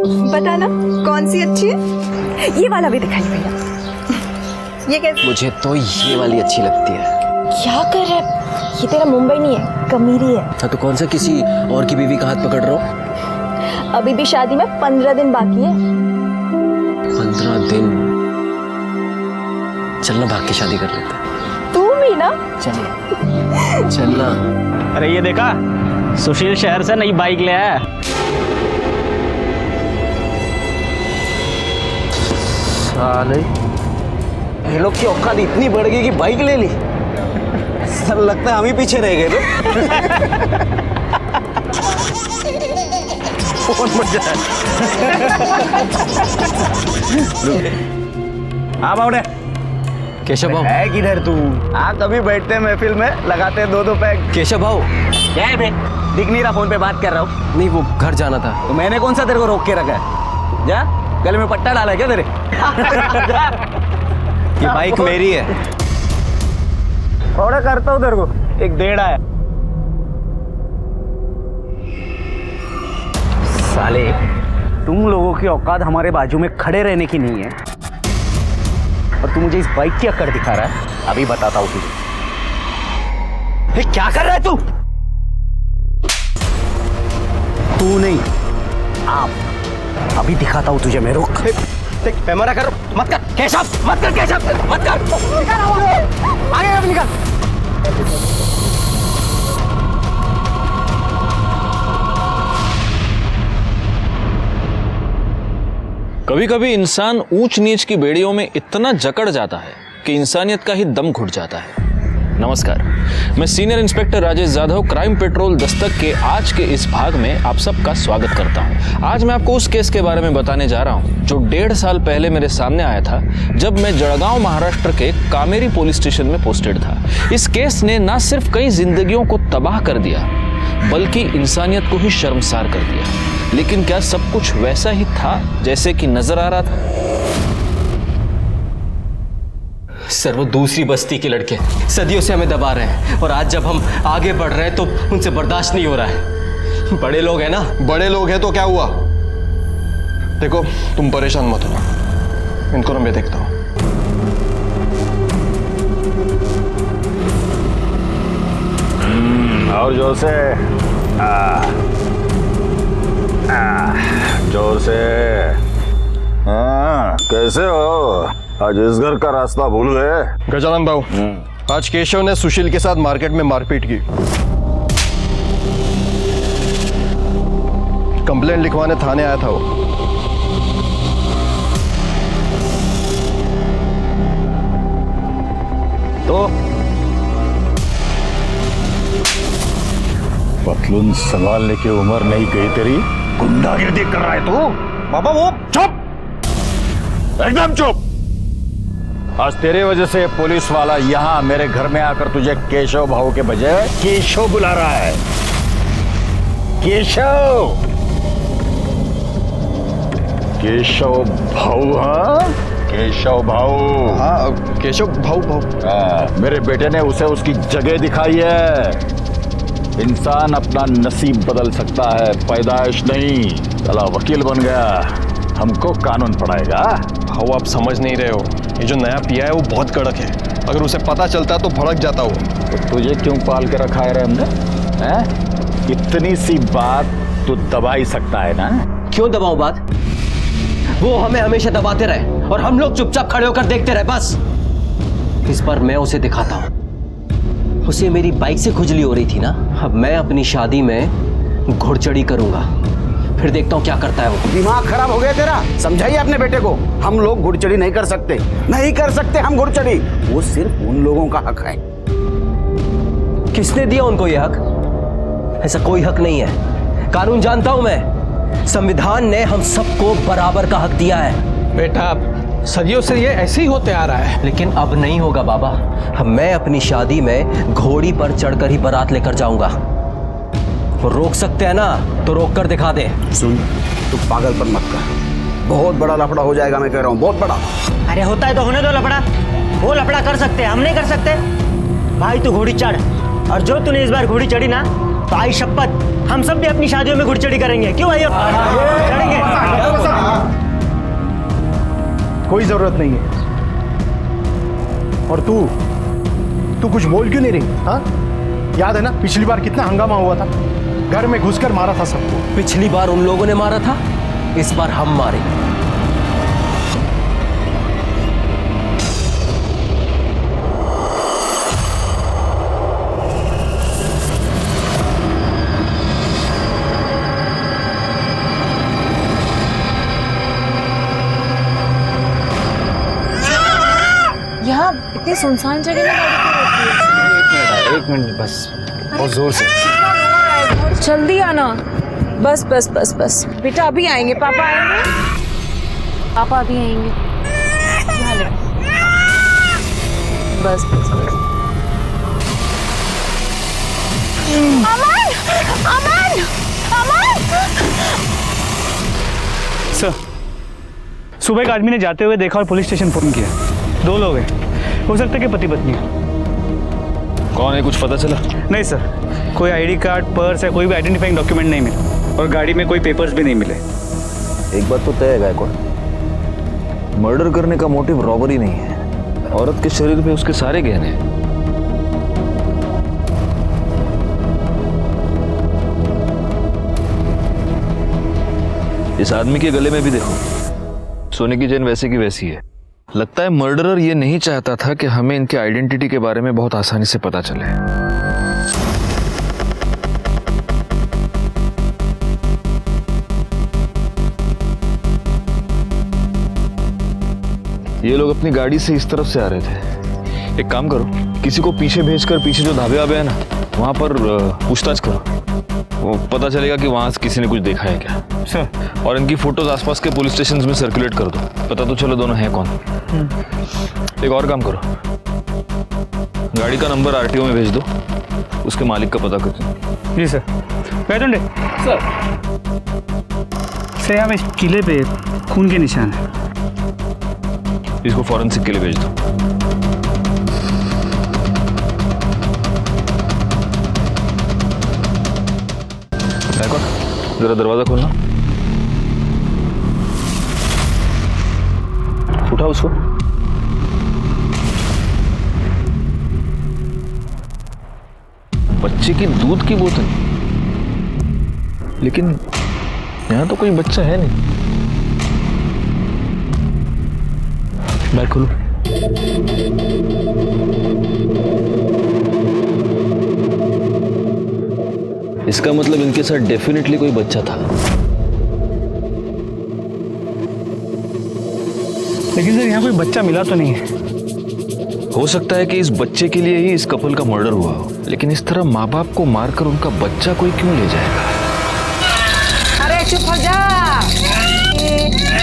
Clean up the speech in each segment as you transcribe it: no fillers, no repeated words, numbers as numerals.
बताना कौन सी अच्छी है? ये वाला भी दिखाइए भैया। ये कैसे? मुझे तो ये वाली अच्छी लगती है। क्या कर रहा है? ये तेरा मुंबई नहीं है, कमीरी है। हाँ तो कौन सा किसी और की बीवी का हाथ पकड़ रहा हूँ? अभी भी शादी में 15 दिन बाकी है। 15 दिन? चलना भाग के शादी कर लेते हैं। तू भी ना? चलना। अरे ये देखा, सुशील शहर से नई बाइक ले आया। साले, ये लोग की औकात इतनी बढ़ गई कि बाइक ले ली। सर लगता है हम ही पीछे रह गए। तो कौन मर जाए? हाँ बावड़े, केशव भाऊ है किधर तू? हाँ कभी बैठते हैं महफिल में, लगाते हैं 2-2 पैक। केशव भाऊ क्या है बे? दिख नहीं रहा, फोन पे बात कर रहा हूँ। नहीं, वो घर जाना था। तो मैंने कौन सा तेरे को रोक के रखा है? जा, गले में पट्टा डाला है क्या तेरे? ये बाइक मेरी है। थोड़ा करता हूँ तेरे को, एक डेढ़ है। साले, तुम लोगों की औकात हमारे बाजू में खड़े रहने की नहीं है, और तू मुझे इस बाइक की अक्कड़ दिखा रहा है। अभी बताता हूँ तुझे। क्या कर रहा है तू? तू नहीं, आप। अभी दिखाता हूँ तुझे मैं। रुक, पैमाना कर, मत कर केशव, मत कर केशव, मत कर। आगे अब निकल। कभी कभी इंसान ऊंच नीच की बेड़ियों में इतना जकड़ जाता है कि इंसानियत का ही दम घुट जाता है। नमस्कार, मैं senior inspector Rajesh Jadhav crime petrol Dastak के आज के इस भाग में आप सबका स्वागत करता हूं। आज मैं आपको उस केस के बारे में बताने जा रहा हूं जो 1.5 साल पहले मेरे सामने आया था, जब मैं जड़गांव महाराष्ट्र के कामेरी पुलिस स्टेशन में पोस्टेड था। इस केस ने न सिर्फ कई जिंदगियों को तबाह कर दिया, बल्कि इंसानियत को ही शर्मसार कर दिया। लेकिन क्या सब कुछ वैसा ही था जैसे कि नजर आ रहा था? सर, वो दूसरी बस्ती के लड़के सदियों से हमें दबा रहे हैं, और आज जब हम आगे बढ़ रहे हैं तो उनसे बर्दाश्त नहीं हो रहा है। बड़े लोग हैं ना। बड़े लोग हैं तो क्या हुआ? देखो, तुम परेशान मत हो, इनको ना मैं देखता हूं। और जोर से, जोर से। हाँ, कैसे हो? आज इस घर का रास्ता भूल गए? गजानन भाऊ, आज केशव ने सुशील के साथ मार्केट में मारपीट की। कंप्लेंट लिखवाने थाने आया था वो। तो पतलून संभालने की उम्र नहीं गई तेरी, गुंडागिर्दी कर रहा है तू? बाबा वो चुप, एकदम चुप। आज तेरे वजह से पुलिस वाला यहाँ मेरे घर में आकर तुझे केशव भाऊ के बजाय केशव बुला रहा है। केशव, केशव भाऊ। हाँ, केशव भाऊ। हाँ, केशव भाऊ। मेरे बेटे ने उसे उसकी जगह दिखाई है। इंसान अपना नसीब बदल सकता है, पैदाइश नहीं। चला वकील बन गया, हमको कानून पढ़ाएगा। भाऊ, आप समझ नहीं रहे हो, ये जो नया पिया है वो बहुत कड़क है। अगर उसे पता चलता तो भड़क जाता वो। तो तुझे क्यों पाल के रखा है रे हमने? हैं? इतनी सी बात तू दबा ही सकता है ना? क्यों दबाऊं बात? वो हमें हमेशा दबाते रहे और हम लोग चुपचाप खड़े होकर देखते रहे, बस। इस बार मैं उसे दिखाता हूं। उसे मेरी बाइक से खुजली हो रही थी ना, अब मैं अपनी शादी में घुड़चढ़ी करूंगा, फिर देखता हूँ क्या करता है वो। दिमाग खराब हो गया तेरा? समझाइए अपने बेटे को, हम लोग घुड़चढ़ी नहीं कर सकते, नहीं कर सकते हम घुड़चढ़ी। वो सिर्फ उन लोगों का हक है। किसने दिया उनको ये हक? ऐसा कोई हक नहीं है। कानून जानता हूं मैं, संविधान ने हम सबको बराबर का हक दिया है। बेटा, सदियों से ये ऐसे ही होते आ रहा है। लेकिन अब नहीं होगा बाबा। अब मैं अपनी शादी में घोड़ी पर चढ़कर ही बारात लेकर जाऊंगा। वो रोक सकते हैं ना, तो रोक कर दिखा दे। सुन, तू पागलपन मत कर, बहुत बड़ा लफड़ा हो जाएगा, मैं कह रहा हूँ, बहुत बड़ा। अरे होता है तो होने दो लफड़ा। वो लफड़ा कर सकते हैं, हम नहीं कर सकते। भाई तू घोड़ी चढ़, और जो तूने इस बार घोड़ी चढ़ी ना, तो आई शपथ हम सब भी अपनी शादियों में घुड़चढ़ी करेंगे। क्यों भाई? चढ़ेंगे। कोई जरूरत नहीं है। और तू कुछ बोल क्यों नहीं रही? हाँ, याद है ना पिछली बार कितना हंगामा हुआ था? घर में घुसकर मारा था सबको। पिछली बार उन लोगों ने मारा था, इस बार हम मारेंगे। यहाँ इतनी सुनसान जगह में गाड़ी क्यों रोकी है? एक मिनट बस, बहुत जोर से। जल्दी आना। बस बस बस बस बेटा, अभी आएंगे पापा, आएंगे पापा, अभी आएंगे। यहाँ ले। बस बस बस। अमन, अमन, अमन। सर, सुबह एक आदमी ने जाते हुए देखा और पुलिस स्टेशन फोन किया। 2 लोग हैं, हो सकता है कि पति पत्नी है। कौन है, कुछ पता चला? नहीं सर, कोई आईडी कार्ड, पर्स या कोई भी आइडेंटिफाइंग डॉक्यूमेंट नहीं मिला और गाड़ी में कोई पेपर्स भी नहीं मिले। एक बात तो तय है गायकवाड़, मर्डर करने का मोटिव रॉबरी नहीं है। औरत के शरीर पे उसके सारे गहने हैं। इस आदमी के गले में भी देखो, सोने की चेन वैसे की वैसी है। लगता है मर्डरर ये नहीं चाहता था कि हमें इनके आइडेंटिटी के बारे में बहुत आसानी से पता चले। ये लोग अपनी गाड़ी से इस तरफ से आ रहे थे। एक काम करो, किसी को पीछे भेजकर पीछे जो ढाबे वाबे है ना, वहां पर पूछताछ करो। वो पता चलेगा कि वहां से किसी ने कुछ देखा है क्या। सर, और इनकी फोटोज आसपास के पुलिस स्टेशन में सर्कुलेट कर दो, पता तो चलो दोनों हैं कौन। एक और काम करो, गाड़ी का नंबर आरटीओ में भेज दो, उसके मालिक का पता करो। जी सर। बैठे सर, यहाँ पे किले पे खून के निशान है। इसको फॉरेंसिक के लिए भेज दो। जरा दरवाजा खोलना, उठा उसको। बच्चे की दूध की बोतल, लेकिन यहां तो कोई बच्चा है नहीं। बैग खोलो। इसका मतलब इनके साथ डेफिनेटली कोई बच्चा था। लेकिन सर, यहाँ कोई बच्चा मिला तो नहीं है। हो सकता है कि इस बच्चे के लिए ही इस कपल का मर्डर हुआ हो, लेकिन इस तरह माँ बाप को मारकर उनका बच्चा कोई क्यों ले जाएगा? अरे चुप हो जा,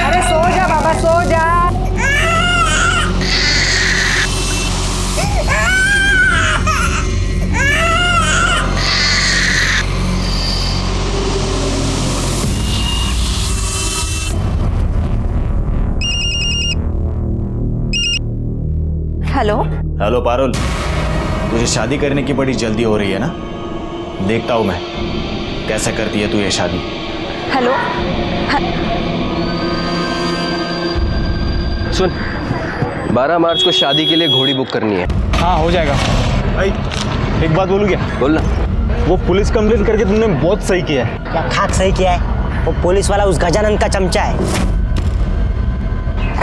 अरे सो जा बाबा, सो जा। हेलो हेलो पारुल, तुझे शादी करने की बड़ी जल्दी हो रही है ना? देखता हूँ मैं कैसे करती है तू ये शादी। हेलो, सुन, 12 मार्च को शादी के लिए घोड़ी बुक करनी है। हाँ, हो जाएगा। भाई एक बात बोलूँ क्या? बोलना। वो पुलिस कंप्लेंट करके तुमने बहुत सही किया है। क्या खाक सही किया है? वो पुलिस वाला उस गजानंद का चमचा है।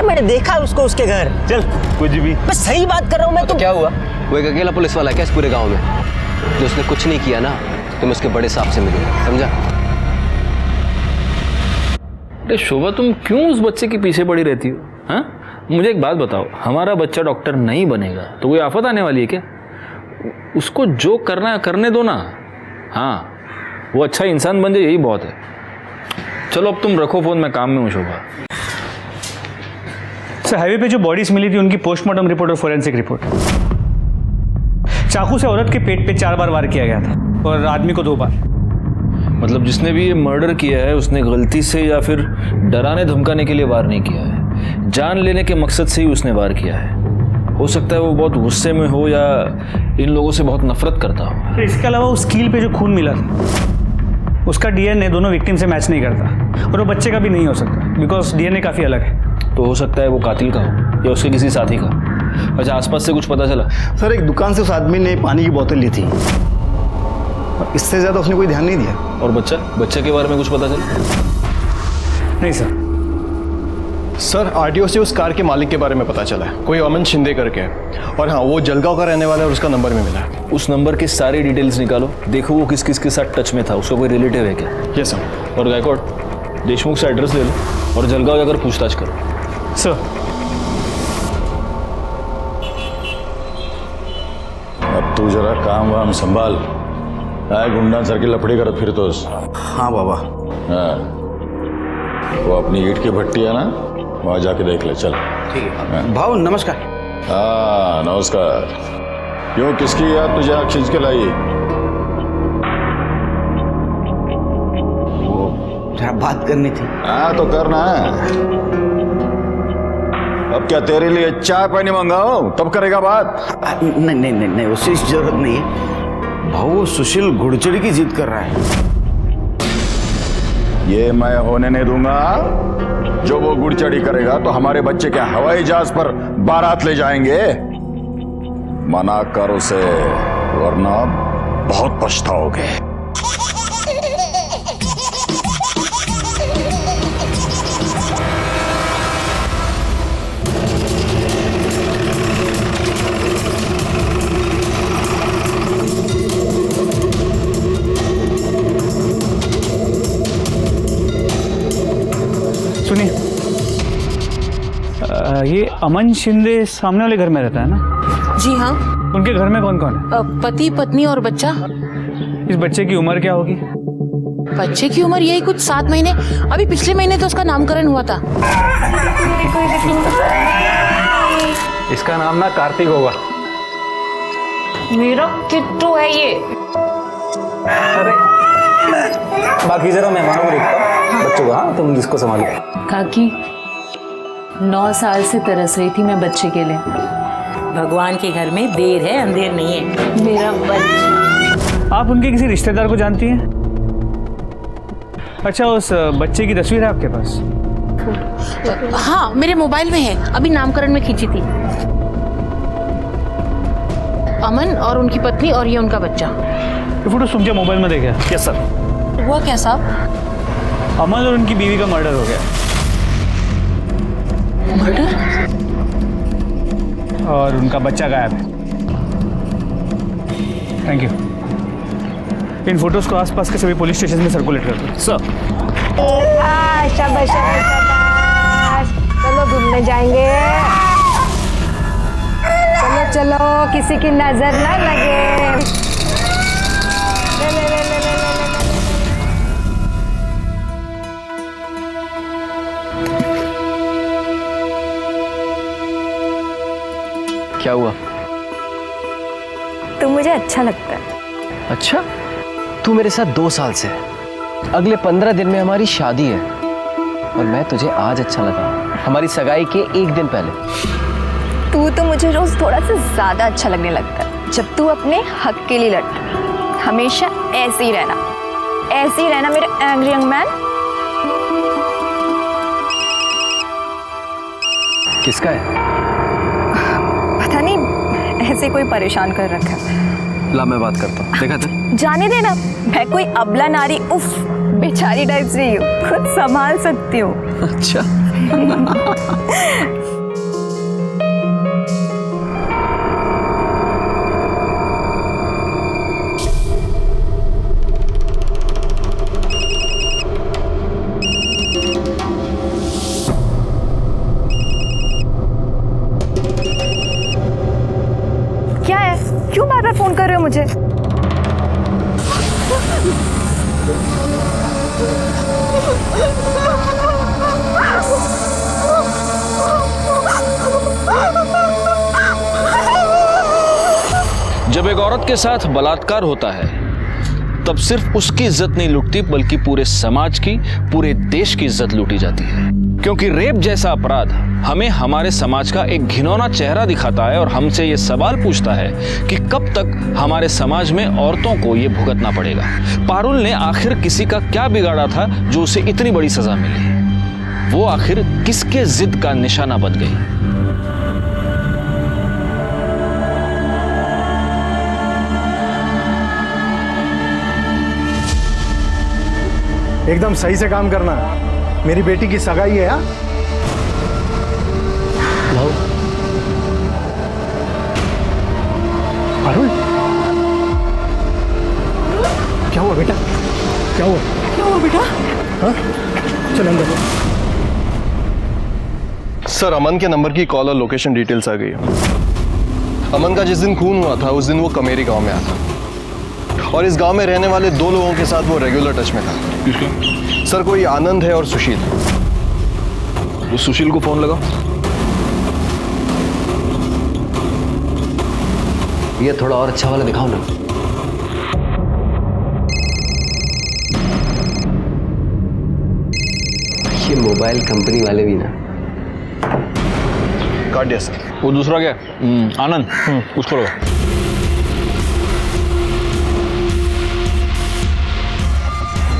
मैंने देखा उसको उसके घर। चल, कुछ भी। मैं सही बात कर रहा हूँ मैं। तो क्या हुआ? वो एक अकेला पुलिस वाला है क्या इस पूरे गांव में? जो उसने कुछ नहीं किया ना, तुम उसके बड़े साहब से मिलोगे, समझा? अरे शोभा, तुम क्यों उस बच्चे के पीछे पड़ी रहती हो? हाँ, मुझे एक बात बताओ, हमारा बच्चा डॉक्टर नहीं बनेगा तो कोई आफत आने वाली है क्या? उसको जो करना है करने दो ना। हाँ, वो अच्छा इंसान बन जाए, यही बहुत है। चलो अब तुम रखो फोन, मैं काम में हूँ। शोभा सर, हाईवे पे जो बॉडीज मिली थी उनकी पोस्टमार्टम रिपोर्ट और फोरेंसिक रिपोर्ट। चाकू से औरत के पेट पे 4 बार वार किया गया था और आदमी को 2 बार। मतलब जिसने भी ये मर्डर किया है उसने गलती से या फिर डराने धमकाने के लिए वार नहीं किया है, जान लेने के मकसद से ही उसने वार किया है। हो सकता है वो बहुत गुस्से में हो या इन लोगों से बहुत नफरत करता हो। तो इसके अलावा उस कील पे जो खून मिला था उसका डीएनए दोनों विक्टिम से मैच नहीं करता और वो बच्चे का भी नहीं हो सकता बिकॉज डीएनए काफ़ी अलग है। तो हो सकता है वो कातिल का हो या उसके किसी साथी का। अच्छा, आसपास से कुछ पता चला? सर, एक दुकान से उस आदमी ने पानी की बोतल ली थी, इससे ज्यादा उसने कोई ध्यान नहीं दिया। और बच्चा के बारे में कुछ पता चला? नहीं सर। सर, आरटीओ से उस कार के मालिक के बारे में पता चला है, कोई अमन शिंदे करके है। और हाँ, वो जलगांव का रहने वाला है और उसका नंबर भी मिला है। उस नंबर की सारी डिटेल्स निकालो, देखो वो किस किस के साथ टच में था, उसका कोई रिलेटिव है क्या? Yes sir. और गायकवाड़, देशमुख से एड्रेस ले लो और जलगांव जाकर पूछताछ करो। सर। अब तू जरा काम वाम संभाल, गुंडा सर की लफड़ी कर फिर तो। हाँ बाबा। हाँ, वो अपनी ईंट की भट्टी है ना, वहां जाके देख ले। चल। ठीक है भाऊ, नमस्कार। हाँ नमस्कार। क्यों, किसकी याद तुझे आँख खींच के लाई? जरा बात करनी थी। हाँ तो करना है। अब क्या तेरे लिए चाय पानी मंगाओ तब करेगा बात? नहीं नहीं नहीं नहीं, उससे जरूरत नहीं है भाऊ। वो सुशील घुड़चड़ी की जिद कर रहा है। ये मैं होने नहीं दूंगा। जो वो गुड़चड़ी करेगा तो हमारे बच्चे क्या हवाई जहाज पर बारात ले जाएंगे? मना कर उसे, वरना बहुत पछताओगे। सुनिए, ये अमन शिंदे सामने वाले घर में रहता है ना? जी हाँ। उनके घर में कौन कौन है? पति, पत्नी और बच्चा। इस बच्चे की उम्र क्या होगी? बच्चे की उम्र यही कुछ 7 महीने। अभी पिछले महीने तो उसका नामकरण हुआ था। इसका नाम ना कार्तिक होगा। मेरा किट्टू है ये। अरे बाकी जरा मेहमानों को देखता हूँ, बच्चों को। हाँ, तुम इसको संभालो। काकी, 9 साल से तरस रही थी मैं बच्चे के लिए। भगवान के घर में देर है अंधेर नहीं है। मेरा बच्चा। आप उनके किसी रिश्तेदार को जानती हैं? अच्छा, उस बच्चे की तस्वीर है आपके पास? हाँ, मेरे मोबाइल में है, अभी नामकरण में खींची थी। अमन और उनकी पत्नी और ये उनका बच्चा। ये फोटो तुमके मोबाइल में देखे? Yes sir. हुआ क्या साहब? अमन और उनकी बीवी का मर्डर हो गया। मर्डर? और उनका बच्चा गायब है। Thank you. इन फोटोज को आसपास के सभी पुलिस स्टेशन में सर्कुलेट कर दो। सर। शाबाश शाबाश शाबाश। चलो घूमने जाएंगे। चलो चलो, किसी की नजर ना लगे। ले ले ले ले ले ले ले। क्या हुआ? तू मुझे अच्छा लगता है। अच्छा, तू मेरे साथ 2 साल से है। अगले 15 दिन में हमारी शादी है और मैं तुझे आज अच्छा लगा, हमारी सगाई के 1 दिन पहले। तू तो मुझे रोज थोड़ा सा ज्यादा अच्छा लगने लगता है जब तू अपने हक के लिए लड़ता है। हमेशा ऐसे ही रहना मेरे एंग्री यंग मैन। किसका है? पता नहीं, ऐसे कोई परेशान कर रखा है। ला, मैं बात करता हूँ। देखा था? जाने देना, मैं कोई अबला नारी उफ बेचारी टाइप से ही हूँ, खुद संभाल सकती हूँ। अच्छा। क्या है? क्यों बार बार फोन कर रहे हो मुझे? जब एक औरत के साथ बलात्कार होता है तब सिर्फ उसकी इज्जत नहीं लुटती बल्कि पूरे समाज की, पूरे देश की इज्जत लूटी जाती है। क्योंकि रेप जैसा अपराध हमें हमारे समाज का एक घिनौना चेहरा दिखाता है और हमसे ये सवाल पूछता है कि कब तक हमारे समाज में औरतों को ये भुगतना पड़ेगा। पारुल ने आखिर किसी का क्या बिगाड़ा था जो उसे इतनी बड़ी सजा मिली? वो आखिर किसके जिद का निशाना बन गई। एकदम सही से काम करना। मेरी बेटी की सगाई है। हाँ अरुण, क्या हुआ बेटा? क्या हुआ? क्या हुआ बेटा? हाँ चल अंदर। सर, अमन के नंबर की कॉल और लोकेशन डिटेल्स आ गई है। अमन का जिस दिन खून हुआ था उस दिन वो कमेरी गांव में आया था और इस गांव में रहने वाले 2 लोगों के साथ वो रेगुलर टच में था। किसके? सर, कोई आनंद है और सुशील। वो सुशील को फोन लगा। ये थोड़ा और अच्छा वाला दिखाओ ना। ये मोबाइल कंपनी वाले भी ना। काट दिया सर। वो दूसरा क्या? आनंद, उसको लगा।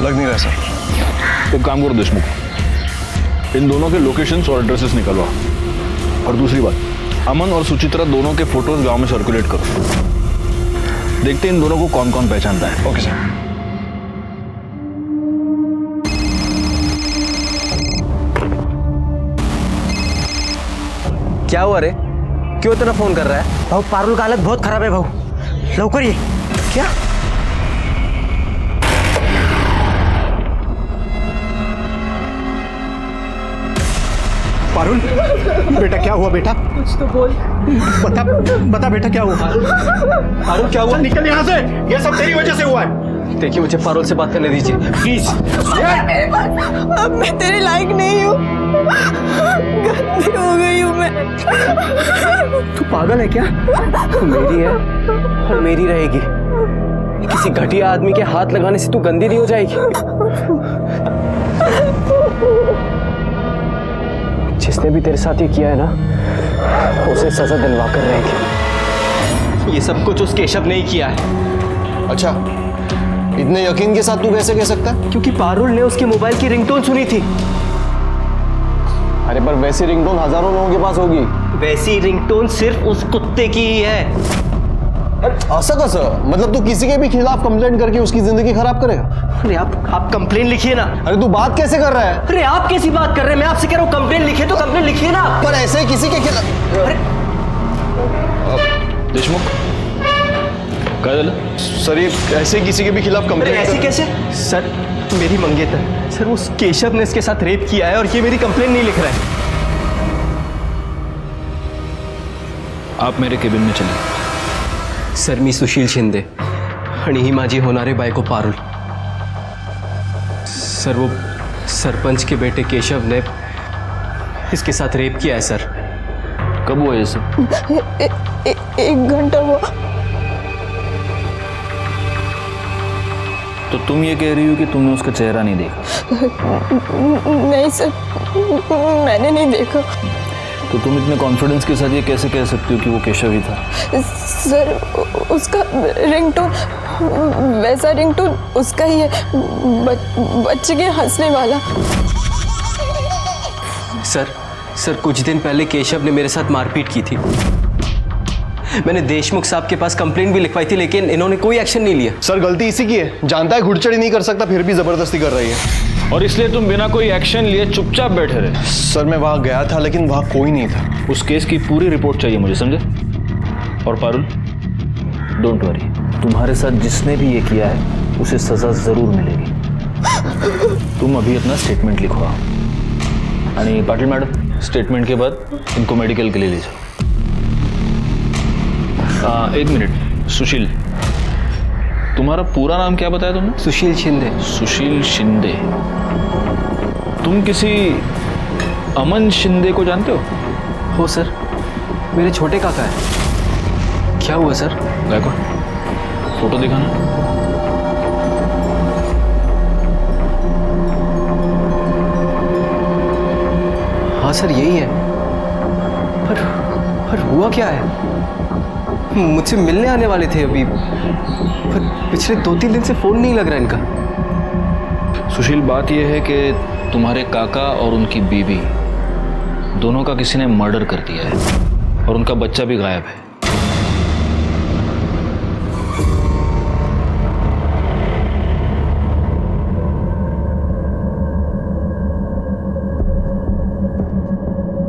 लग नहीं रहा सर। एक काम करो देशमुख, इन दोनों के लोकेशंस और एड्रेसेस निकलवा। और दूसरी बात, अमन और सुचित्रा दोनों के फोटोज गांव में सर्कुलेट करो। देखते हैं इन दोनों को कौन कौन पहचानता है। Okay sir. क्या हुआ रे? क्यों इतना फोन कर रहा है? भाऊ पारुल का हालत बहुत खराब है भाऊ, लवकर ये। क्या? पारुल बेटा, क्या हुआ बेटा? कुछ तो बोल। बता बता बेटा, क्या हुआ? पारुल क्या हुआ? निकल यहाँ से, ये सब तेरी वजह से हुआ है। देखिए, मुझे पारुल से बात करने दीजिए प्लीज। अब मैं तेरे लायक नहीं हूँ, गंदी हो गई हूँ मैं। तू पागल है क्या? तू मेरी है और मेरी रहेगी। किसी घटिया आदमी के हाथ लगाने से तू गंदी नहीं हो जाएगी। जिसने भी तेरे साथ ये किया है ना, उसे सजा दिलवा कर रहेगी। ये सब कुछ उस केशव ने ही किया है। अच्छा, इतने यकीन के साथ तू कैसे कह सकता है? क्योंकि पारुल ने उसके मोबाइल की रिंगटोन सुनी थी। अरे पर वैसी रिंगटोन हजारों लोगों के पास होगी। वैसी रिंगटोन सिर्फ उस कुत्ते की ही है। ऐसा कैसा? मतलब तू किसी के भी खिलाफ कंप्लेंट करके उसकी जिंदगी खराब करेगा? अरे आप कंप्लेन लिखिए ना। अरे तू बात कैसे कर रहा है? अरे आप कैसी बात कर रहे हैं? मैं आपसे कह रहा हूँ कंप्लेन लिखिए तो कंप्लेन लिखिए ना। पर ऐसे किसी के खिलाफ। अरे देशमुख क्या झालं? सर, ये ऐसे किसी के भी खिलाफ अरे कंप्लेंट ऐसे कैसे? सर मेरी मंगेतर, सर उस केशव ने इसके साथ रेप किया है और ये मेरी कंप्लेन नहीं लिख रहा है। आप मेरे केबिन में चलिए। सर, मी सुशील शिंदे आणि ही माझी होणारी बायको पारुल। सर, वो सरपंच के बेटे केशव ने इसके साथ रेप किया है सर। कब हुआ ये सब? 1 घंटा हुआ। तो तुम ये कह रही हो कि तुमने उसका चेहरा नहीं देखा? नहीं सर, मैंने नहीं देखा। तो तुम इतने कॉन्फिडेंस के साथ ये कैसे कह सकती हो कि वो केशव ही था? सर, उसका रिंगटोन, वैसा रिंगटोन उसका ही है, बच्चे के हंसने वाला। सर कुछ दिन पहले केशव ने मेरे साथ मारपीट की थी। मैंने देशमुख साहब के पास कंप्लेंट भी लिखवाई थी, लेकिन इन्होंने कोई एक्शन नहीं लिया। सर, गलती इसी की है। जानता है घुड़चड़ी नहीं कर सकता, फिर भी जबरदस्ती कर रही है। और इसलिए तुम बिना कोई एक्शन लिए चुपचाप बैठे रहे? सर, मैं वहां गया था लेकिन वहां कोई नहीं था। उस केस की पूरी रिपोर्ट चाहिए मुझे, समझे? और पारुल, डोंट वरी, तुम्हारे साथ जिसने भी ये किया है उसे सजा जरूर मिलेगी। तुम अभी अपना स्टेटमेंट लिखवाओ। आणि पाटिल मैडम, स्टेटमेंट के बाद इनको मेडिकल के लिए ले जाओ। 1 मिनट, सुशील, तुम्हारा पूरा नाम क्या बताया तुमने? सुशील शिंदे। सुशील शिंदे। तुम किसी अमन शिंदे को जानते हो? सर, मेरे छोटे काका है। क्या हुआ सर? गायकवाड़, फोटो दिखाना। हाँ सर, यही है। पर हुआ क्या है? मुझसे मिलने आने वाले थे अभी, पर पिछले 2-3 दिन से फोन नहीं लग रहा इनका। सुशील, बात यह है कि तुम्हारे काका और उनकी बीवी दोनों का किसी ने मर्डर कर दिया है और उनका बच्चा भी गायब है।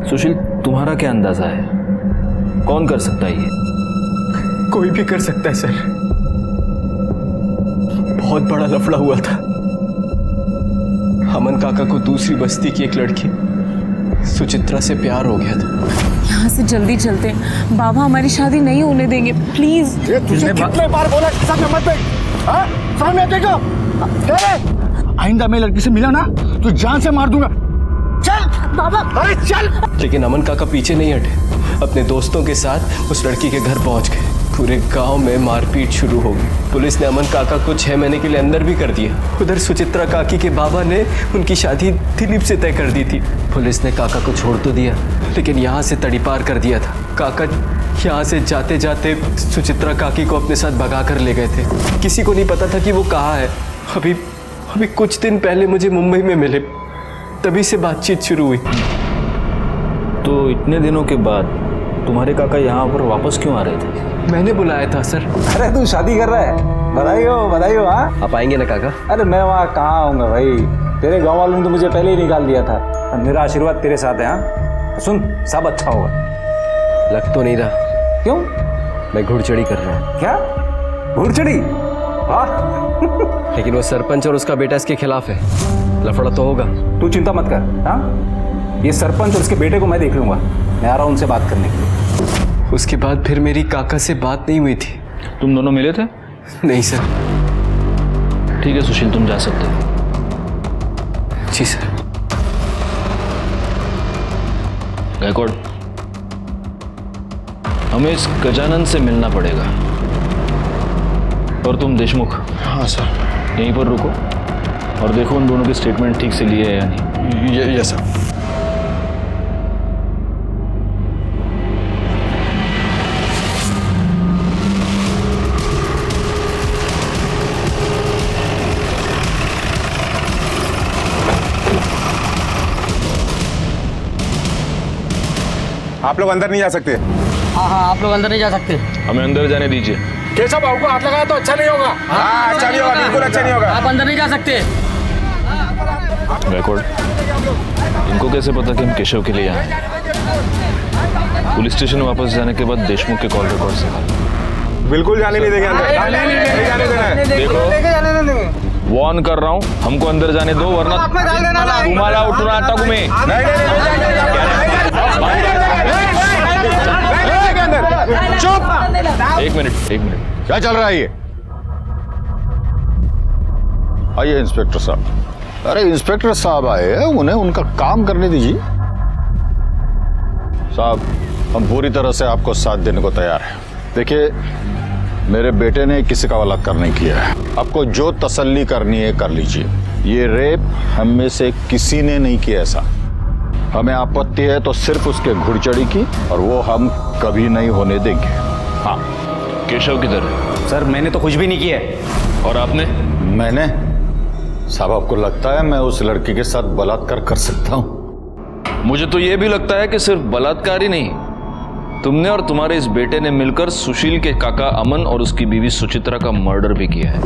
सुशील, तुम्हारा क्या अंदाजा है, कौन कर सकता है ये? कोई भी कर सकता है सर। बहुत बड़ा लफड़ा हुआ था। अमन काका को दूसरी बस्ती की एक लड़की सुचित्रा से प्यार हो गया था। यहाँ से जल्दी चलते हैं, बाबा हमारी शादी नहीं होने देंगे, प्लीज। तुझे कितने बार बोला सामने मत बैठ, हाँ? सामने देखो। आइंदा मैं लड़की से मिला ना तो जान से मार दूंगा। चल बाबा, अरे चल। लेकिन अमन काका पीछे नहीं हटे, अपने दोस्तों के साथ उस लड़की के घर पहुंच गए। पूरे गांव में मारपीट शुरू हो गई। पुलिस ने अमन काका को 6 महीने के लिए अंदर भी कर दिया। उधर सुचित्रा काकी के बाबा ने उनकी शादी दिलीप से तय कर दी थी। पुलिस ने काका को छोड़ तो दिया, लेकिन यहाँ से तड़ीपार कर दिया था। काका यहाँ से जाते जाते सुचित्रा काकी को अपने साथ भगा कर ले गए थे। किसी को नहीं पता था कि वो कहाँ है। अभी कुछ दिन पहले मुझे मुंबई में मिले, तभी से बातचीत शुरू हुई। तो इतने दिनों के बाद तुम्हारे काका यहाँ पर वापस क्यों आ रहे थे? मैंने बुलाया था सर। अरे तू शादी कर रहा है, बधाई हो। हाँ, आप आएंगे ना काका? अरे मैं वहाँ कहाँ आऊँगा भाई, तेरे गांव वालों ने तो मुझे पहले ही निकाल दिया था। और मेरा आशीर्वाद तेरे साथ है। हाँ सुन, सब अच्छा होगा। लग तो नहीं रहा। क्यों? मैं घुड़चढ़ी कर रहा हूँ। क्या घुड़चढ़ी? हाँ लेकिन वो सरपंच और उसका बेटा इसके खिलाफ है, लफड़ा तो होगा। तू चिंता मत कर। हाँ, ये सरपंच और उसके बेटे को मैं देख लूंगा। मैं आ रहा हूँ उनसे बात करने के लिए। उसके बाद फिर मेरी काका से बात नहीं हुई थी। तुम दोनों मिले थे? नहीं सर। ठीक है सुशील, तुम जा सकते हो। जी सर। गायकवाड़, हमें इस गजानन से मिलना पड़ेगा। और तुम देशमुख, हाँ सर। यहीं पर रुको और देखो उन दोनों की स्टेटमेंट ठीक से लिए है या नहीं। Yes sir. आप लोग अंदर नहीं जा सकते। हाँ आप लोग अंदर नहीं जा सकते। हमें अंदर जाने दीजिए। केशव बाबू को हाथ लगाया तो अच्छा नहीं होगा। हाँ अच्छा नहीं होगा, बिल्कुल अच्छा नहीं होगा। आप अंदर नहीं जा सकते। गायकवाड़, इनको कैसे पता कि हम केशव के लिए आए? पुलिस स्टेशन वापस जाने के बाद देशमुख के कॉल रिकॉर्ड से बिल्कुल जाने नहीं देंगे अंदर। नहीं जाने देना है। देखो, वार्न कर रहा हूँ, हमको अंदर जाने दो वरना तुम्हारा उठना अटक में। चुप। एक मिनट क्या चल रहा है ये? आइए इंस्पेक्टर साहब। अरे इंस्पेक्टर साहब आए हैं, उन्हें उनका काम करने दीजिए। साहब, हम पूरी तरह से आपको साथ देने को तैयार हैं। देखिए, मेरे बेटे ने किसी का बलात्कार नहीं किया है। आपको जो तसल्ली करनी है कर लीजिए। ये रेप हम में से किसी ने नहीं किया ऐसा। हमें आपत्ति है तो सिर्फ उसके घुड़चढ़ी की, और वो हम कभी नहीं होने देंगे। हाँ। केशव किधर है? सर मैंने तो कुछ भी नहीं किया है। और आपने? मैंने? साहब आपको लगता है मैं उस लड़की के साथ बलात्कार कर सकता हूं? मुझे तो यह भी लगता है कि सिर्फ बलात्कार ही नहीं, तुमने और तुम्हारे इस बेटे ने मिलकर सुशील के काका अमन और उसकी बीवी सुचित्रा का मर्डर भी किया है।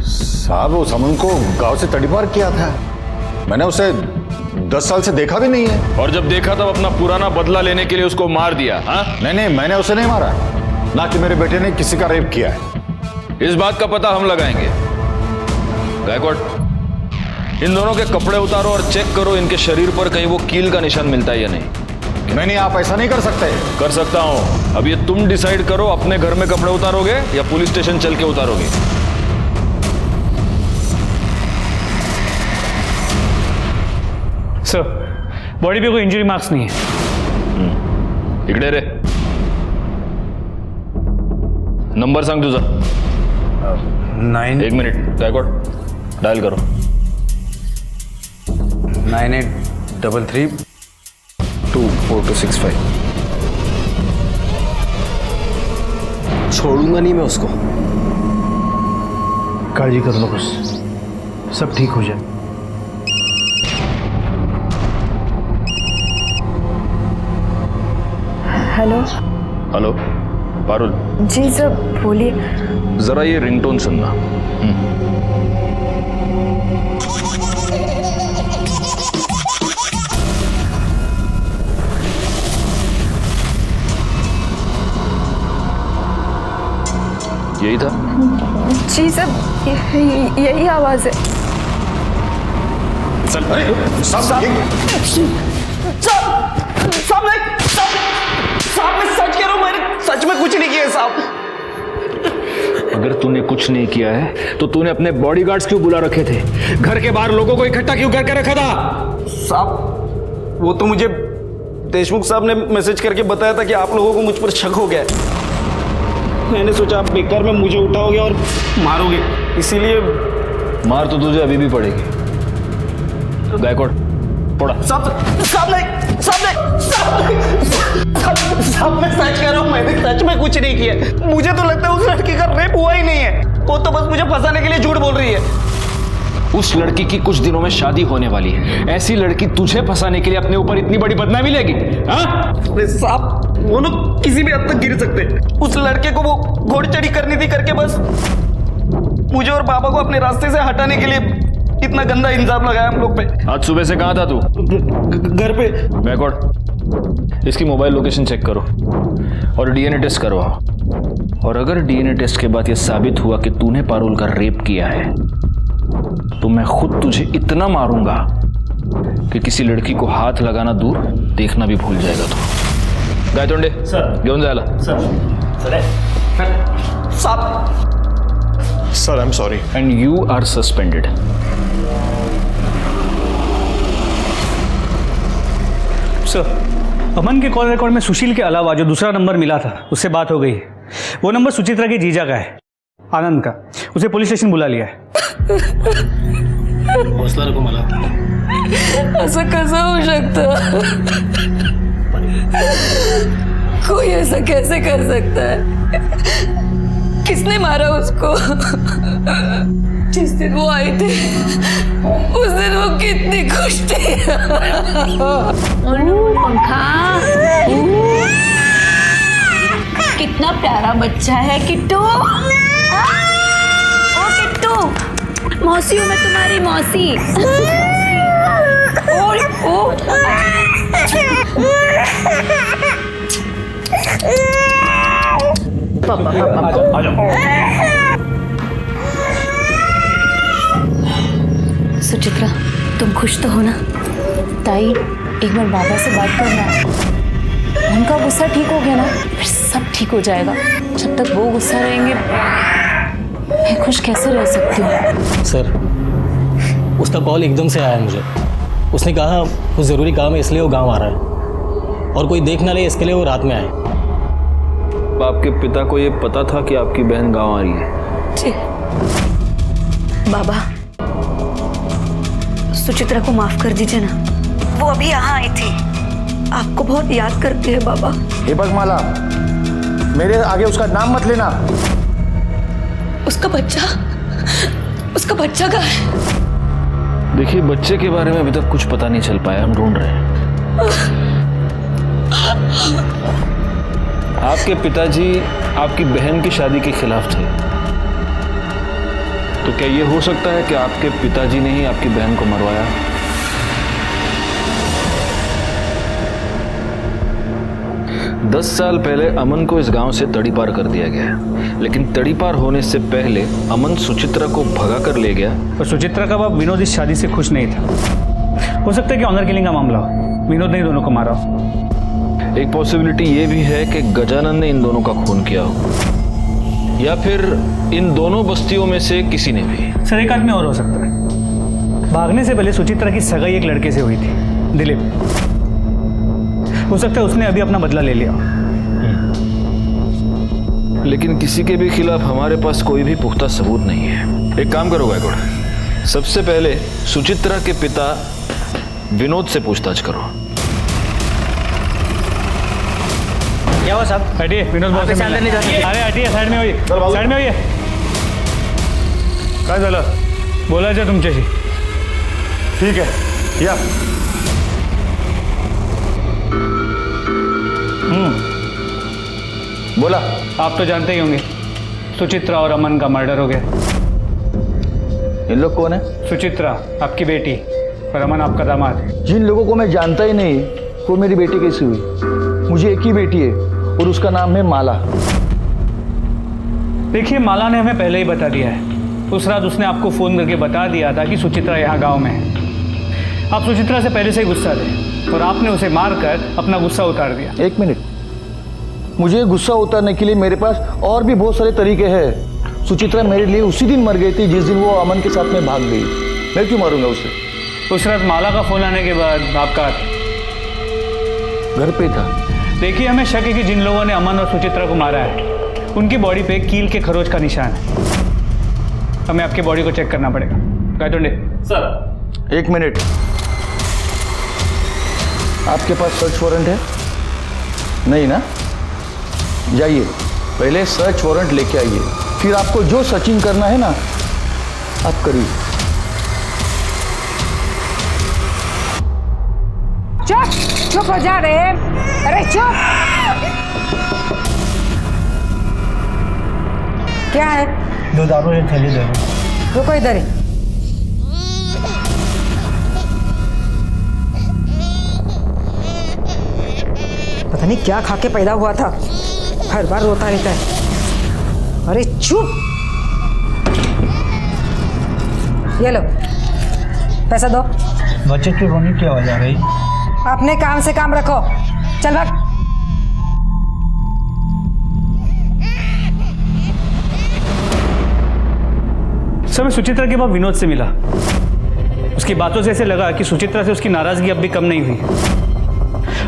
साहब उस अमन को गांव से तड़ीपार किया था। मैंने उसे 10 साल से देखा भी नहीं है। और जब देखा तब अपना पुराना बदला लेने के लिए उसको मार दिया। हाँ? नहीं, मैंने उसे नहीं मारा, ना कि मेरे बेटे ने किसी का रेप किया है। इस बात का पता हम लगाएंगे। गायकवाड़, इन दोनों के कपड़े उतारो और चेक करो इनके शरीर पर कहीं वो कील का निशान मिलता है या नहीं। नहीं, आप ऐसा नहीं कर सकते। कर सकता हूं। अब ये तुम डिसाइड करो, अपने घर में कपड़े उतारोगे या पुलिस स्टेशन चल के उतारोगे। सर, बॉडी पे कोई इंजरी मार्क्स नहीं है। इकडे रे, नंबर सांग तुझा। 9 एक मिनिट, गायकवाड़ डायल करो। 9833 24265। छोड़ूंगा नहीं मैं उसको। काळजी करू नकोस, सब ठीक हो जाए. हेलो. हेलो पारुल. जी सर बोलिए. जरा ये रिंगटोन सुनना. यही था? जी सर यही आवाज है. साहब मैं सच कह रहा हूँ, मैंने सच में कुछ नहीं किया साहब. अगर तूने कुछ नहीं किया है तो तूने अपने बॉडीगार्ड्स क्यों बुला रखे थे? घर के बाहर लोगों को इकट्ठा क्यों करके रखा था? साहब वो तो मुझे देशमुख साहब ने मैसेज करके बताया था कि आप लोगों को मुझ पर शक हो गया है. मैंने सोचा आप बेकार में मुझे उठाओगे और मारोगे, इसीलिए. मार तो तुझे अभी भी पड़ेगी. गायकवाड़ पड़ा. साहब मैं सच कह रहा हूँ, मैंने सच में कुछ नहीं किया. मुझे तो लगता है उस लड़की का रेप हुआ ही नहीं है. वो तो बस मुझे फंसाने के लिए झूठ बोल रही है. उस लड़की की कुछ दिनों में शादी होने वाली है. ऐसी लड़की तुझे फंसाने के लिए अपने ऊपर इतनी बड़ी बदनामी लेगी? हाँ साहब वो लोग किसी भी हद तक गिर सकते. उस लड़के को वो घोड़ी चढ़ी करनी थी करके बस मुझे और बाबा को अपने रास्ते से हटाने के लिए इतना गंदा इल्जाम लगाया हम लोग पे. आज सुबह से कहाँ था तू? घर पे. बैकवर्ड इसकी मोबाइल लोकेशन चेक करो और डीएनए टेस्ट करवाओ. और अगर डीएनए टेस्ट के बाद यह साबित हुआ कि तूने पारुल का रेप किया है तो मैं खुद तुझे इतना मारूंगा कि किसी लड़की को हाथ लगाना दूर देखना भी भूल जाएगा तू. गायतोंडे सर घेऊन जायला. Sir I am sorry. And you are suspended. Sir Aman के कॉल रिकॉर्ड में सुशील के अलावा जो दूसरा नंबर मिला था उससे बात हो गई. वो नंबर सुचित्रा के जीजा का है, आनंद का. उसे पुलिस स्टेशन बुला लिया है. हौसला रखो मला. असं कसं होऊ शकतं? कोई ऐसा कैसे कर सकता है? किसने मारा उसको? जिस दिन वो आए थे उस दिन वो कितनी खुश थी. पंखा कितना प्यारा बच्चा है किट्टू. ओ किट्टू, मौसी हूँ मैं तुम्हारी मौसी. ओ पापा सुचित्रा तुम खुश तो हो ना? ताई एक बार बाबा से बात करना. उनका गुस्सा ठीक हो गया ना फिर सब ठीक हो जाएगा. जब तक वो गुस्सा रहेंगे मैं खुश कैसे रह सकती हूँ? सर उसका कॉल एकदम से आया मुझे. उसने कहा कुछ ज़रूरी काम है इसलिए वो गांव आ रहा है और कोई देख ना ले इसके लिए वो रात में आए. आपके पिता को ये पता था कि आपकी बहन गांव आ रही है? जी. बाबा सुचित्रा को माफ कर दीजिए ना. वो अभी यहाँ आई थी, आपको बहुत याद करती है बाबा. ये बस माला, मेरे आगे उसका नाम मत लेना. उसका बच्चा कहाँ है? देखिए बच्चे के बारे में अभी तक कुछ पता नहीं चल पाया, हम ढूंढ रहे हैं. आपके पिताजी आपकी बहन की शादी के खिलाफ थे, तो क्या ये हो सकता है कि आपके पिताजी ने ही आपकी बहन को मरवाया? दस साल पहले अमन को इस गांव से तड़ीपार कर दिया गया, लेकिन तड़ीपार होने से पहले अमन सुचित्रा को भगा कर ले गया. और सुचित्रा का बाप विनोद इस शादी से खुश नहीं था. हो सकता है कि ऑनर किलिंग का मामला हो, विनोद ने दोनों को मारा हो. एक पॉसिबिलिटी ये भी है कि गजानन ने इन दोनों का खून किया हो, या फिर इन दोनों बस्तियों में से किसी ने भी. सर एक आदमी और हो सकता है. भागने से पहले सुचित्रा की सगाई एक लड़के से हुई थी, दिलीप. हो सकता है उसने अभी अपना बदला ले लिया. लेकिन किसी के भी खिलाफ हमारे पास कोई भी पुख्ता सबूत नहीं है. एक काम करो गायकवाड़, सबसे पहले सुचित्रा के पिता विनोद से पूछताछ करो. क्या हुआ साहब? हटिए, विनोद बॉस से मिलना. अरे हटिए, साइड में होइए, साइड में होइए. काय झालं बोलायचं तुमच्याशी. ठीक है या. बोला. आप तो जानते ही होंगे सुचित्रा और अमन का मर्डर हो गया. इन लोग कौन है? सुचित्रा आपकी बेटी और अमन आपका दामाद. जिन लोगों को मैं जानता ही नहीं वो मेरी बेटी कैसी हुई. मुझे एक ही बेटी है और उसका नाम है माला. देखिए माला ने हमें पहले ही बता दिया है. उस रात उसने आपको फ़ोन करके बता दिया था कि सुचित्रा यहाँ गांव में है. आप सुचित्रा से पहले से ही गुस्सा थे और आपने उसे मारकर अपना गुस्सा उतार दिया. एक मिनट, मुझे गुस्सा उतारने के लिए मेरे पास और भी बहुत सारे तरीके हैं. सुचित्रा मेरे लिए उसी दिन मर गई थी जिस दिन वो अमन के साथ में भाग गई. मैं क्यों मारूंगा उसे? उस रात माला का फ़ोन आने के बाद आपका घर पे था. देखिए हमें शक है कि जिन लोगों ने अमन और सुचित्रा को मारा है उनकी बॉडी पे कील के खरोच का निशान है. हमें आपकी बॉडी को चेक करना पड़ेगा. गायतोंडे सर. एक मिनट, आपके पास सर्च वारंट है? नहीं ना? जाइए पहले सर्च वारंट लेके आइए, फिर आपको जो सर्चिंग करना है ना आप करिए. चुप चुप हो जा रहे. अरे चुप. क्या है? 2 दारू एक थैली दे. रुको इधर ही. पता नहीं क्या खा के पैदा हुआ था, हर बार रोता रहता है. अरे चुप. ये लो पैसा दो. बच्चे की रोने की आवाज आ रही. अपने काम से काम रखो. चल भाग. सर मैं सुचित्रा के बाद विनोद से मिला. उसकी बातों से ऐसे लगा कि सुचित्रा से उसकी नाराजगी अब भी कम नहीं हुई.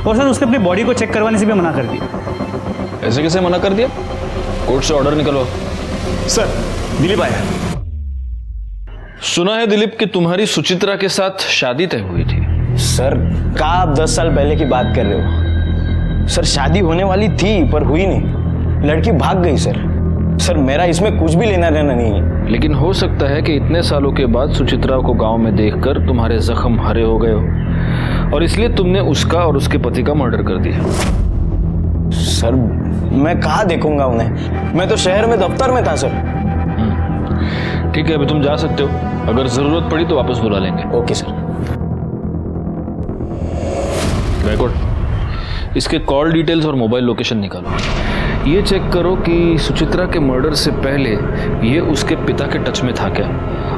और सर उसने अपनी बॉडी को चेक करवाने से भी मना कर दिया. ऐसे कैसे मना कर दिया? कोर्ट से ऑर्डर निकलवाओ. सर दिलीप आया. सुना है दिलीप कि तुम्हारी सुचित्रा के साथ शादी तय हुई थी. सर कहा आप 10 साल पहले की बात कर रहे हो. सर शादी होने वाली थी पर हुई नहीं. लड़की भाग गई सर. सर मेरा इसमें कुछ भी लेना देना नहीं है. लेकिन हो सकता है कि इतने सालों के बाद सुचित्रा को गांव में देखकर तुम्हारे जख्म हरे हो गए हो और इसलिए तुमने उसका और उसके पति का मर्डर कर दिया. सर मैं कहाँ देखूंगा उन्हें. मैं तो शहर में दफ्तर में था सर. ठीक है अभी तुम जा सकते हो. अगर जरूरत पड़ी तो वापस बुला लेंगे. Okay sir. बैकवर्ड इसके कॉल डिटेल्स और मोबाइल लोकेशन निकालो. ये चेक करो कि सुचित्रा के मर्डर से पहले ये उसके पिता के टच में था क्या,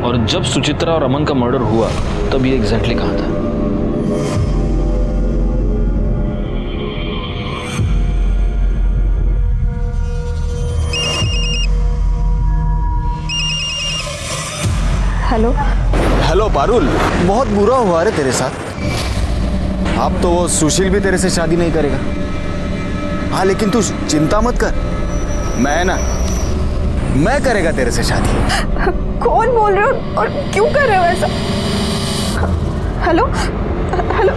और जब सुचित्रा और अमन का मर्डर हुआ तब ये एग्जैक्टली कहाँ था. हेलो. हेलो पारुल, बहुत बुरा हुआ रे तेरे साथ. अब तो वो सुशील भी तेरे से शादी नहीं करेगा. हाँ लेकिन तू चिंता मत कर, मैं ना मैं करेगा तेरे से शादी. कौन बोल रहे हो और क्यों कर रहे हो ऐसा? Hello hello.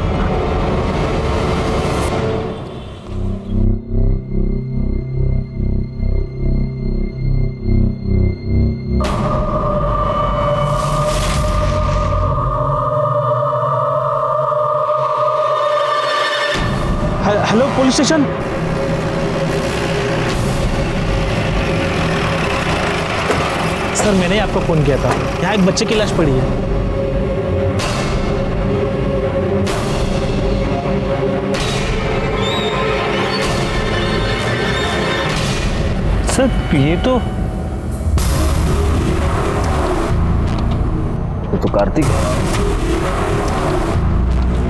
Hello police station. Sir मैंने आपको फ़ोन किया था. यहाँ एक बच्चे की लाश पड़ी है. सर ये तो कार्तिक है.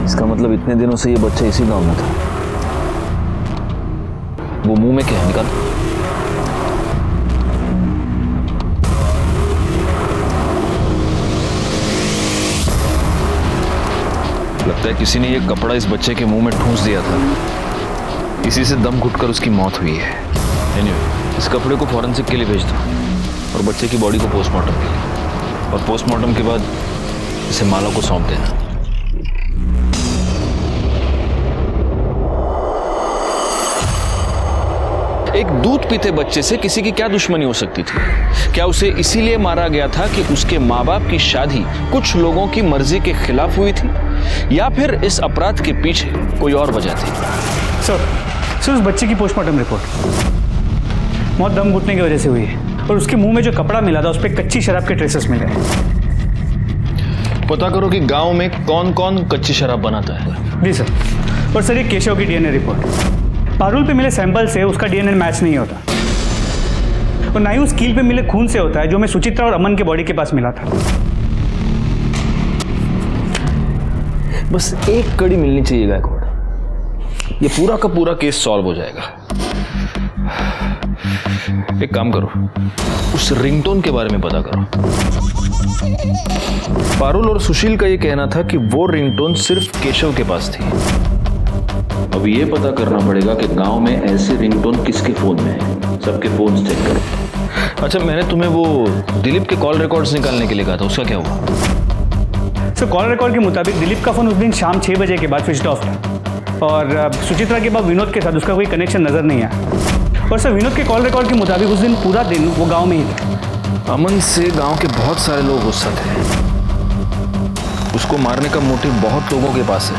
इसका मतलब इतने दिनों से ये बच्चा इसी गांव में था. वो मुंह में क्या है निकाल. लगता है किसी ने ये कपड़ा इस बच्चे के मुंह में ठूंस दिया था. इसी से दम घुटकर उसकी मौत हुई है. एनीवे, इस कपड़े को फॉरेंसिक के लिए भेज दो और बच्चे की बॉडी को पोस्टमार्टम के लिए, और पोस्टमार्टम के बाद इसे माला को सौंप देना. एक दूध पीते बच्चे से किसी की क्या दुश्मनी हो सकती थी? क्या उसे इसीलिए मारा गया था कि उसके माँ बाप की शादी कुछ लोगों की मर्जी के खिलाफ हुई थी, या फिर इस अपराध के पीछे कोई और वजह थी? सर उस बच्चे की पोस्टमार्टम रिपोर्ट मौत दम घुटने की वजह से हुई है, और उसके मुंह में जो कपड़ा मिला था उस पर कच्ची शराब के ट्रेसेस मिले हैं। पता करो कि गांव में कौन कौन कच्ची शराब बनाता है। जी सर। और सर ये केशव की डीएनए रिपोर्ट, पारुल पे मिले सैंपल से उसका डीएनए मैच नहीं होता, और ना ही उस कील पे मिले खून से होता है जो हमें सुचित्रा और अमन के बॉडी के पास मिला था। बस एक कड़ी मिलनी चाहिए गायकवाड़, ये पूरा का पूरा केस सॉल्व हो जाएगा। एक काम करो, उस रिंगटोन के बारे में पता करो। पारुल और सुशील का ये कहना था कि वो रिंगटोन सिर्फ केशव के पास थी। अब ये पता करना पड़ेगा कि गांव में ऐसी रिंगटोन किसके फोन में है। सबके फोन चेक करो। अच्छा, मैंने तुम्हें वो दिलीप के कॉल रिकॉर्ड्स निकालने के लिए कहा था, उसका क्या हुआ? सर कॉल रिकॉर्ड के मुताबिक दिलीप का फोन उस दिन शाम 6 बजे के बाद स्विच ऑफ था, और सुचित्रा के बाद विनोद के साथ उसका कोई कनेक्शन नजर नहीं आया। और सर विनोद के कॉल रिकॉर्ड के मुताबिक उस दिन पूरा दिन वो गाँव में ही था। अमन से गांव के बहुत सारे लोग गुस्सा थे, उसको मारने का मोटिव बहुत लोगों के पास है।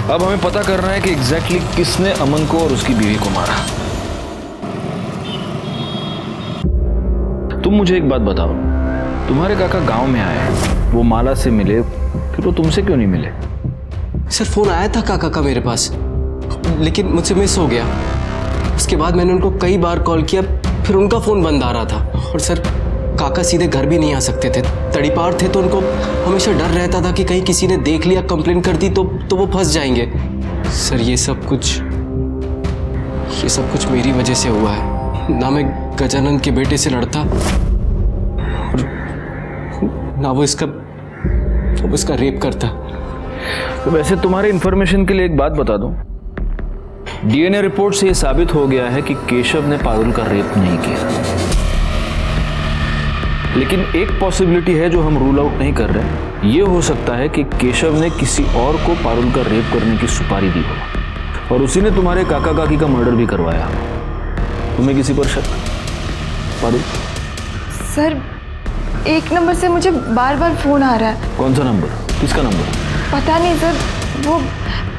अब हमें पता करना है कि एग्जैक्टली किसने अमन को और उसकी बीवी को मारा। तुम मुझे एक बात बताओ, तुम्हारे काका गांव में आए, वो माला से मिले, फिर वो तुमसे क्यों नहीं मिले? सर फोन आया था काका का मेरे पास, लेकिन मुझसे मिस हो गया। उसके बाद मैंने उनको कई बार कॉल किया, फिर उनका फोन बंद आ रहा था। और सर काका सीधे घर भी नहीं आ सकते थे, तड़ीपार थे, तो उनको हमेशा डर रहता था कि कहीं किसी ने देख लिया, कंप्लेंट कर दी तो वो फंस जाएंगे। सर ये सब कुछ मेरी वजह से हुआ है। ना मैं गजानंद के बेटे से लड़ता, और ना वो इसका रेप करता। तो वैसे तुम्हारे इंफॉर्मेशन के लिए एक बात बता दूं, डीएनए रिपोर्ट से यह साबित हो गया है कि केशव ने पारुल का रेप नहीं किया। लेकिन एक पॉसिबिलिटी है जो हम रूल आउट नहीं कर रहे। ये हो सकता है कि केशव ने किसी और को पारुल का रेप करने की सुपारी दी हो, और उसी ने तुम्हारे काका काकी का मर्डर भी करवाया। तुम्हें किसी पर शक? पारुल? सर 1 नंबर से मुझे बार बार फोन आ रहा है। कौन सा नंबर? किसका नंबर? पता नहीं सर, वो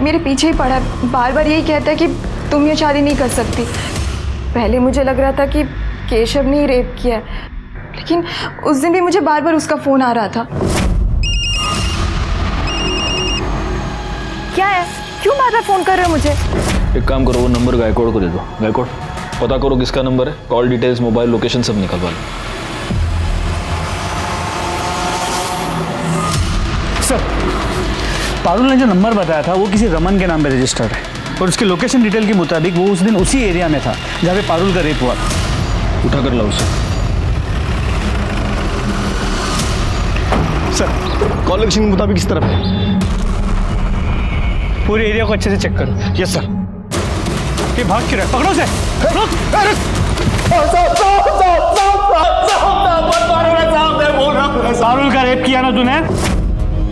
मेरे पीछे ही पड़ा है, बार बार यही कहता है कि तुम ये शादी नहीं कर सकती। पहले मुझे लग रहा था कि केशव ने ही रेप किया है, लेकिन उस दिन भी मुझे बार बार उसका फोन आ रहा था। क्या है, क्यों बार बार फोन कर रहे हो मुझे? एक काम करो, वो नंबर गायकवाड़ को दे दो। गायकवाड़ पता करो किसका नंबर है, कॉल डिटेल्स, मोबाइल लोकेशन सब निकलवा लो। सर पारुल ने जो नंबर बताया था वो किसी रमन के नाम पे रजिस्टर्ड है, और उसके लोकेशन डिटेल के मुताबिक वो उस दिन उसी एरिया में था जहाँ पे पारुल का रेप हुआ था। उठा कर लाओ उसे। सर कॉल लोकेशन के मुताबिक किस तरफ है? पूरे एरिया को अच्छे से चेक करो। Yes sir. ये भाग क्यों रहा है? पकड़ो उसे। पारुल का रेप किया ना तूने?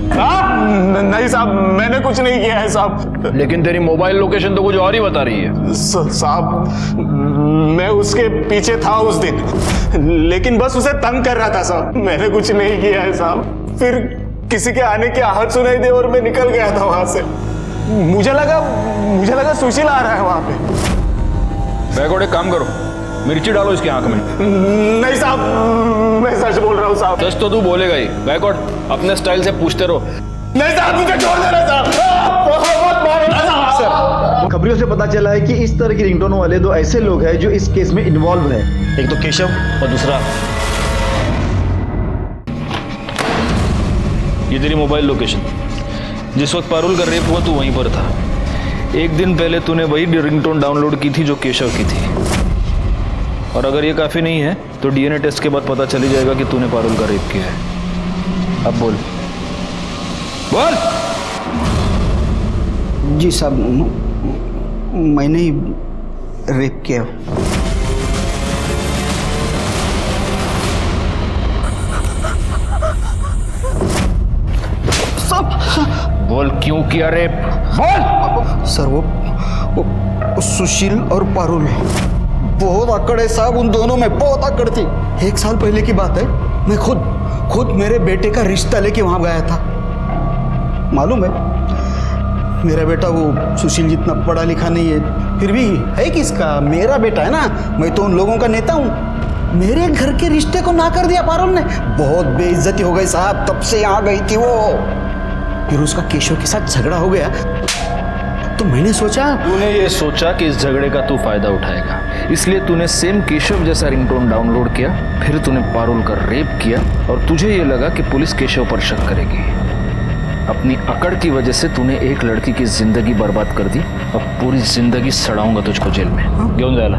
नहीं साहब, मैंने कुछ नहीं किया है साहब। लेकिन तेरी मोबाइल लोकेशन तो कुछ और ही बता रही है। साहब मैं उसके पीछे था उस दिन, लेकिन बस उसे तंग कर रहा था साहब, मैंने कुछ नहीं किया है साहब। फिर किसी के आने की आहट सुनाई दी और मैं निकल गया था वहां से। मुझे लगा सुशील आ रहा है वहां पे। गायकवाड़ एक काम करो, मिर्ची डालो इसकी आंख में। नहीं साहब, मैं सच बोल रहा हूँ साहब। सच तो तू बोलेगा ही। गायकवाड़ अपने स्टाइल से पूछते रहो। नहीं साहब, मुझे छोड़ देना साहब। सर खबरों से पता चला है कि इस तरह की रिंगटोन वाले 2 ऐसे लोग हैं जो इस केस में इन्वॉल्व है। एक तो केशव और दूसरा ये तेरी मोबाइल लोकेशन। जिस वक्त पारुल का रेप हुआ तू वहीं पर था। एक दिन पहले तूने वही रिंगटोन डाउनलोड की थी जो केशव की थी। और अगर ये काफी नहीं है तो डीएनए टेस्ट के बाद पता चली जाएगा कि तूने पारुल का रेप किया है। अब बोल बोल। जी साहब, मैंने ही रेप किया। बोल क्यों किया रेप, बोल। सर वो सुशील और पारुल बहुत अकड़ है साहब, उन दोनों में बहुत अकड़ थी। 1 साल पहले की बात है, मैं खुद मेरे बेटे का रिश्ता लेके वहां गया था। मालूम है, मेरा बेटा वो सुशील जितना पढ़ा लिखा नहीं है, फिर भी है किसका, मेरा बेटा है ना। मैं तो उन लोगों का नेता हूँ। मेरे घर के रिश्ते को ना कर दिया पारुल ने। बहुत बेइज्जती हो गई साहब, तब से यहाँ गई थी वो। फिर उसका केशव के साथ झगड़ा हो गया, तो मैंने सोचा। तूने ये सोचा कि इस झगड़े का तू फायदा उठाएगा, इसलिए तूने सेम केशव जैसा रिंगटोन डाउनलोड किया, फिर तूने पारुल का रेप किया और तुझे ये लगा कि पुलिस केशव पर शक करेगी। अपनी अकड़ की वजह से तूने एक लड़की की जिंदगी बर्बाद कर दी। अब पूरी जिंदगी सड़ाऊंगा तुझको जेल में। क्यों जायला?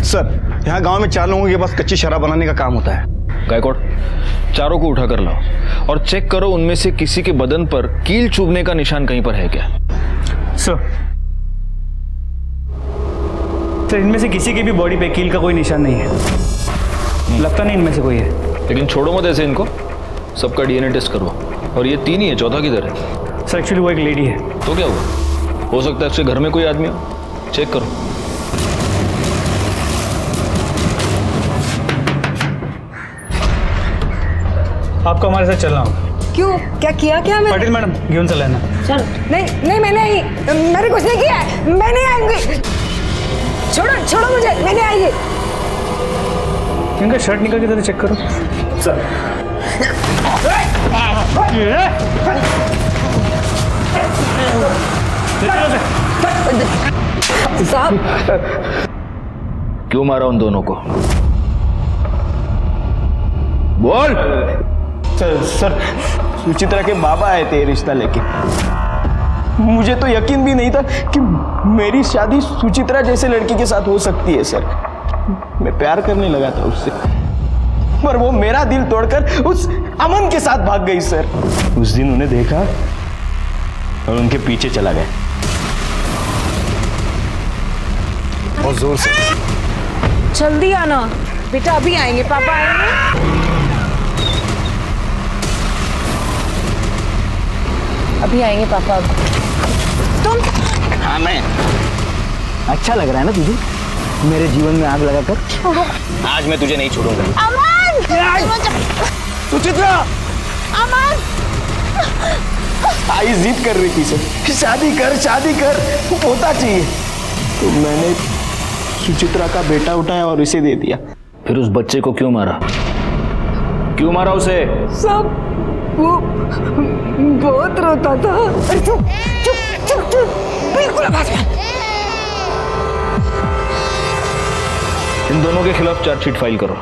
सर, यहाँ गांव में 4 लोगों के पास कच्ची शराब बनाने का काम होता है। गायकवाड़, चारों को उठा कर लाओ और चेक करो उनमें से किसी के बदन पर कील चुभने का निशान कहीं पर है क्या। सर, इनमें से किसी की भी बॉडी पे कील का कोई निशान नहीं है। लगता नहीं इनमें से कोई है। लेकिन छोड़ो मत ऐसे इनको, सबका डीएनए टेस्ट करवाओ। और ये 3 ही है, चौथा किधर है? सर एक्चुअली वो एक लेडी है। तो क्या हुआ? हो सकता है उसके घर में कोई आदमी हो। चेक करो। आपको हमारे साथ चलना होगा। क्यों, क्या किया क्या मैं? पाटिल मैडम, घेऊन चला ना। चल। नहीं मैंने कुछ नहीं किया है। मैं नहीं आऊंगी। छोड़ो मुझे, मैं नहीं आएगी। इनका शर्ट निकाल के जरा चेक करो। सर, साहब, क्यों मारा उन दोनों को? बोल। सर, सुचित्रा के बाबा आए थे रिश्ता लेके। मुझे तो यकीन भी नहीं था कि मेरी शादी सुचित्रा जैसे लड़की के साथ हो सकती है सर। मैं प्यार करने लगा था उससे, पर वो मेरा दिल तोड़कर उस अमन के साथ भाग गई सर। उस दिन उन्हें देखा और उनके पीछे चला गया। बहुत जोर से। जल्दी आना बेटा, अभी आएंगे, पापा आएंगे। अभी आएंगे पापा। तुम? हाँ, मैं। अच्छा लग रहा है ना तुझे मेरे जीवन में आग लगाकर? आज मैं तुझे नहीं छोड़ूंगा। अमन! सुचित्रा! अमन! आई जिद कर रही थी सर, शादी कर, होता चाहिए। तो मैंने सुचित्रा का बेटा उठाया और इसे दे दिया। फिर उस बच्चे को क्यों मारा? क्यों मारा उसे? सब वो बहुत रोता था। चुप, बिल्कुल आवाज मत। इन दोनों के खिलाफ चार्जशीट फाइल करो।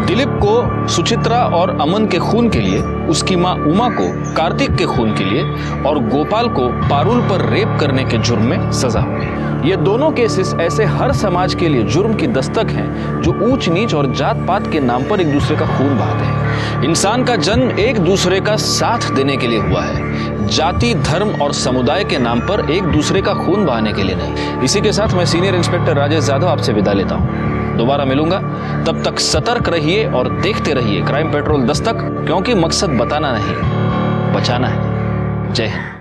दिलीप को सुचित्रा और अमन के खून के लिए, उसकी मां उमा को कार्तिक के खून के लिए और गोपाल को पारुल पर रेप करने के जुर्म में सजा हुई। ये दोनों केसेस ऐसे हर समाज के लिए जुर्म की दस्तक हैं जो ऊंच नीच और जात पात के नाम पर एक दूसरे का खून बहाते हैं। इंसान का जन्म एक दूसरे का साथ देने के लिए हुआ है, जाति, धर्म और समुदाय के नाम पर एक दूसरे का खून बहाने के लिए नहीं। इसी के साथ मैं सीनियर इंस्पेक्टर राजेश जाधव आपसे विदा लेता हूँ। दोबारा मिलूंगा, तब तक सतर्क रहिए और देखते रहिए क्राइम पेट्रोल दस्तक, क्योंकि मकसद बताना नहीं, बचाना है। जय हिंद।